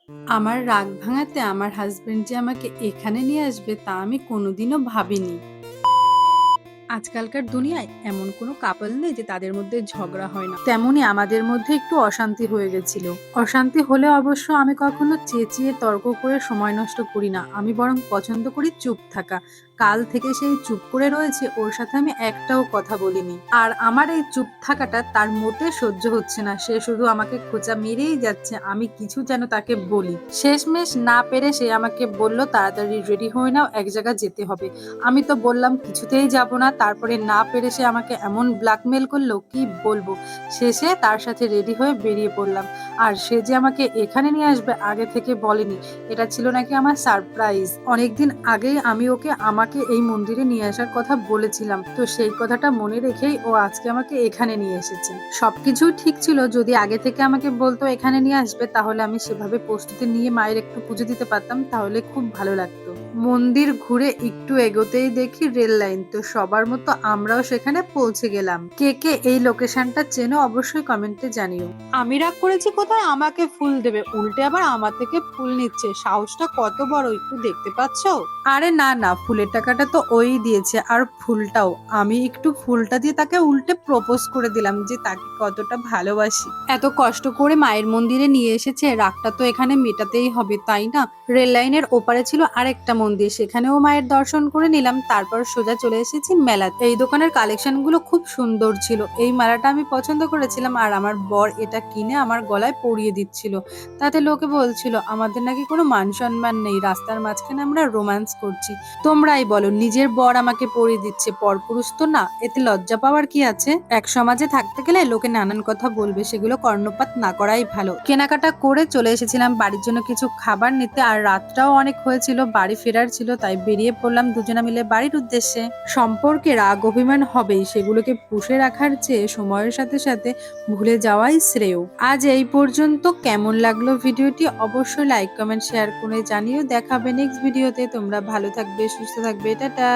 আমার রাগ ভাঙাতে আমার হাসব্যান্ড যে আমাকে এখানে নিয়ে আসবে তা আমি কোনোদিনও ভাবিনি। আজকালকার দুনিয়ায় এমন কোনো কাপল নেই যে তাদের মধ্যে ঝগড়া হয় না, তেমনি আমাদের মধ্যে একটু অশান্তি হয়ে গেছিল। অশান্তি হলে অবশ্য আমি কখনো চেঁচিয়ে তর্ক করে সময় নষ্ট করি না, আমি বরং পছন্দ করি চুপ থাকা। কাল থেকে সেই চুপ করে রয়েছে, ওর সাথে আমি একটাও কথা বলিনি। আর আমার এই চুপ থাকাটা তার মোটে সহ্য হচ্ছে না, সে শুধু আমাকে খোঁচা মেরেই যাচ্ছে, আমি কিছু যেন তাকে বলি। শেষমেশ না পেরে সে আমাকে বলল, তাড়াতাড়ি রেডি হয়ে নাও, এক জায়গায় যেতে হবে। আমি তো বললাম কিছুতেই যাব না, তারপরে না পেরে সে আমাকে এমন ব্ল্যাকমেল করলো কি বলবো। শেষে তার সাথে রেডি হয়ে বেরিয়ে পড়লাম। আর সে যে আমাকে এখানে নিয়ে আসবে আগে থেকে বলেনি, এটা ছিল নাকি আমার সারপ্রাইজ। অনেকদিন আগেই আমি ওকে আমাকে এই মন্দিরে নিয়ে আসার কথা বলেছিলাম, তো সেই কথাটা মনে রেখেই ও আজকে আমাকে এখানে নিয়ে এসেছে। সবকিছু ঠিক ছিল, যদি আগে থেকে আমাকে বলতো এখানে নিয়ে আসবে তাহলে আমি সেভাবে প্রস্তুতি নিয়ে মায়ের একটু পুজো দিতে পারতাম, তাহলে খুব ভালো লাগতো। মন্দির ঘুরে একটু এগোতেই দেখি রেল লাইন, তো সবার মতো আমরাও সেখানে পৌঁছে গেলাম। কে কে এই লোকেশনটা চেনো অবশ্যই কমেন্টে জানিও। আমি রাগ করেছি কোথায় আমাকে ফুল দেবে, উল্টে আবার আমার থেকে ফুল নিচ্ছে, সাহসটা কত বড় একটু দেখতে পাচ্ছো? আরে না না, ফুলের টাকাটা তো ওই দিয়েছে, আর ফুলটাও আমি একটু ফুলটা দিয়ে তাকে উল্টে প্রপোজ করে দিলাম যে তাকে কতটা ভালোবাসি। এত কষ্ট করে মায়ের মন্দিরে নিয়ে এসেছে, রাগটা তো এখানে মেটাতেই হবে তাই না। রেল লাইনের ওপারে ছিল আরেকটা মন্দির, সেখানেও মায়ের দর্শন করে নিলাম, তারপর সোজা চলে এসেছি মেলাতে। এই দোকানের কালেকশন গুলো খুব সুন্দর ছিল, এই মালাটা আমি পছন্দ করেছিলাম আর আমার বর এটা কিনে আমার গলায় পরিয়ে দিচ্ছিল। তাতে লোকে বলছিল আমাদের নাকি কোনো মান সম্মান নেই, রাস্তার মাঝখানে আমরা রোম্যান্স করছি। তোমরাই বলো, নিজের বর আমাকে পরিয়ে দিচ্ছে, পরপুরুষ তো না, এতে লজ্জা পাওয়ার কি আছে? এক সমাজে থাকতে গেলে লোকে নানান কথা বলবে, সেগুলো কর্ণপাত না করাই ভালো। কেনাকাটা করে চলে এসেছিলাম বাড়ির জন্য কিছু খাবার নিতে, আর রাতটাও অনেক হয়েছিল, বাড়ি ফেরার ছিল, তাই বেরিয়ে পড়লাম দুজনে মিলে বাড়ির উদ্দেশ্যে। সম্পর্কে রাগ অভিমান হবেই, সেগুলোকে পুষে রাখার চেয়ে সময়ের সাথে সাথে ভুলে যাওয়াই শ্রেয়। আজ এই পর্যন্ত। কেমন লাগলো ভিডিওটি অবশ্যই লাইক কমেন্ট শেয়ার করে জানিও। দেখাবে নেক্সট ভিডিওতে। তোমরা ভালো থাকবে, সুস্থ থাকবে, টাটা।